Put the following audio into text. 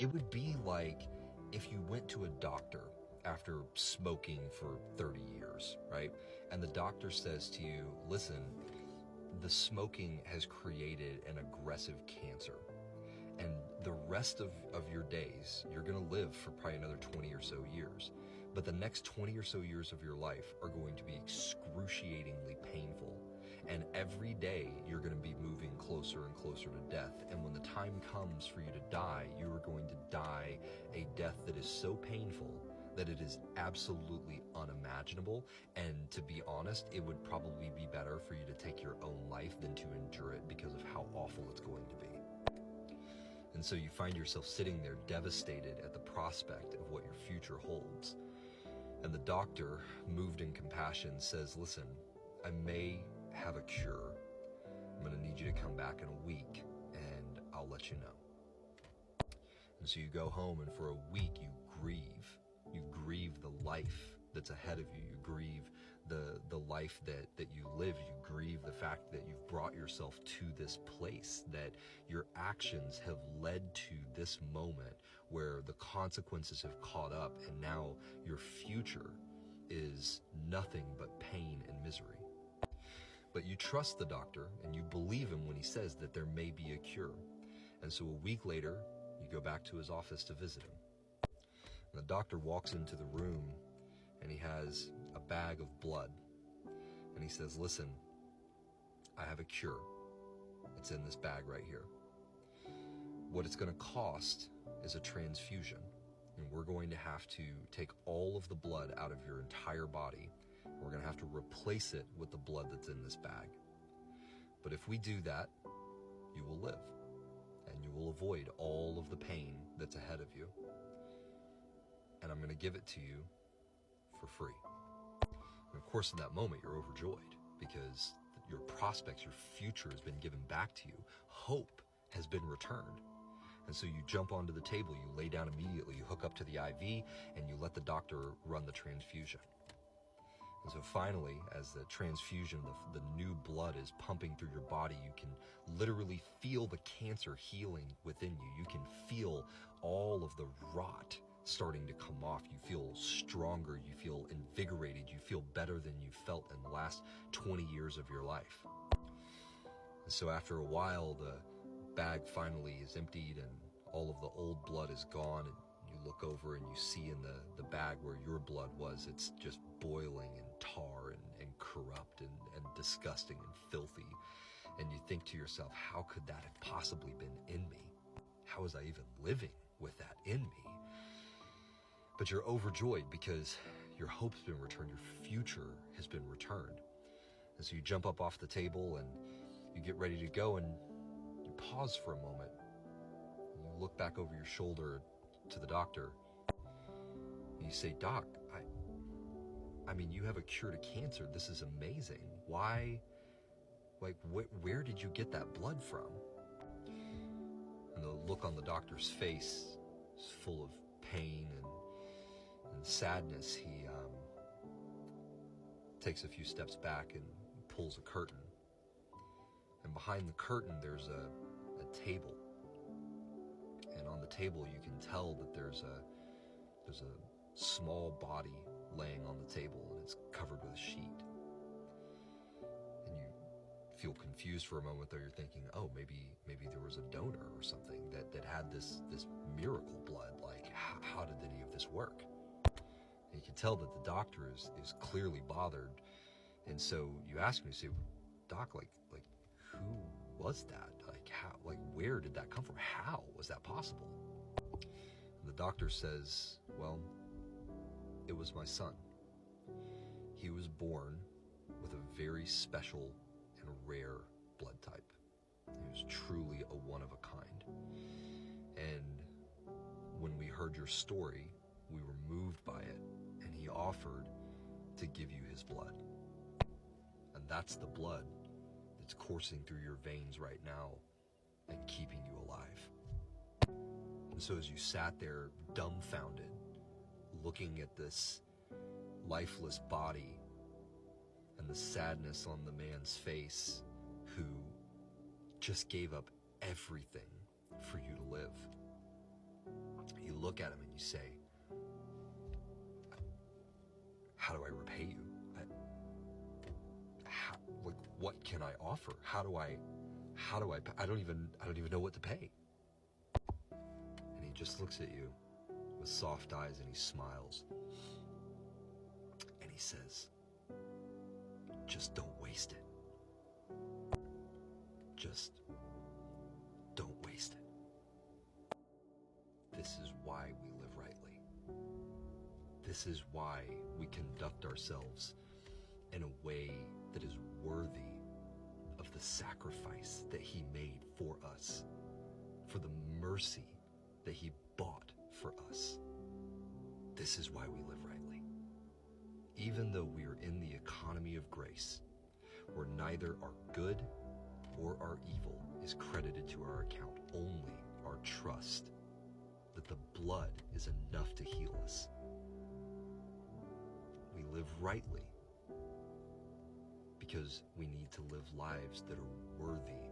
It would be like if you went to a doctor after smoking for 30 years, right? And the doctor says to you, listen, the smoking has created an aggressive cancer. And the rest of your days, you're going to live for probably another 20 or so years. But the next 20 or so years of your life are going to be excruciatingly painful. And every day you're going to be moving closer and closer to death. And when the time comes for you to die, you are going to die a death that is so painful that it is absolutely unimaginable. And to be honest, it would probably be better for you to take your own life than to endure it because of how awful it's going to be. And so you find yourself sitting there devastated at the prospect of what your future holds. And the doctor, moved in compassion, says, listen, I may have a cure. I'm going to need you to come back in a week and I'll let you know. And so you go home, and for a week you grieve. You grieve the life that's ahead of you. You grieve the life that you live. You grieve the fact that you've brought yourself to this place, that your actions have led to this moment where the consequences have caught up, and now your future is nothing but pain and misery. But you trust the doctor and you believe him when he says that there may be a cure. And so a week later, you go back to his office to visit him. And the doctor walks into the room and he has a bag of blood. And he says, listen, I have a cure. It's in this bag right here. What it's going to cost is a transfusion. And we're going to have to take all of the blood out of your entire body. We're going to have to replace it with the blood that's in this bag. But if we do that, you will live. And you will avoid all of the pain that's ahead of you. And I'm going to give it to you for free. And of course, in that moment, you're overjoyed because your prospects, your future has been given back to you. Hope has been returned. And so you jump onto the table, you lay down immediately, you hook up to the IV, and you let the doctor run the transfusion. And so finally, as the transfusion, the new blood is pumping through your body, you can literally feel the cancer healing within you. You can feel all of the rot starting to come off. You feel stronger, you feel invigorated, you feel better than you felt in the last 20 years of your life. And so after a while, the bag finally is emptied and all of the old blood is gone, and you look over and you see in the bag where your blood was, it's just boiling and tar and corrupt and disgusting and filthy. And you think to yourself, how could that have possibly been in me? How was I even living with that in me? But you're overjoyed because your hope's been returned, your future has been returned. And so you jump up off the table and you get ready to go, and you pause for a moment. And you look back over your shoulder to the doctor and you say, Doc, I mean, you have a cure to cancer. This is amazing. Why, where did you get that blood from? And the look on the doctor's face is full of pain and sadness. He takes a few steps back and pulls a curtain. And behind the curtain, there's a table. And on the table, you can tell that there's a small body laying on the table, and it's covered with a sheet. And you feel confused for a moment, though. You're thinking, oh, maybe there was a donor or something that had this miracle blood. Like, how did any of this work? And you can tell that the doctor is clearly bothered. And so you ask me, you say, Doc, like who was that? Like, how, where did that come from? How was that possible? And the doctor says, well, it was my son. He was born with a very special and rare blood type. He was truly a one of a kind. And when we heard your story, we were moved by it, and he offered to give you his blood. And that's the blood that's coursing through your veins right now and keeping you alive. And so as you sat there dumbfounded, looking at this lifeless body and the sadness on the man's face who just gave up everything for you to live, look at him and you say, how do I repay you? What can I offer? How do I I don't even know what to pay. And he just looks at you with soft eyes and he smiles. And he says, just don't waste it. Just don't waste it. This is why we live rightly. This is why we conduct ourselves in a way that is worthy of the sacrifice that he made for us, for the mercy that he bought for us. This is why we live rightly. Even though we are in the economy of grace, where neither our good or our evil is credited to our account, only our trust that the blood is enough to heal us. We live rightly because we need to live lives that are worthy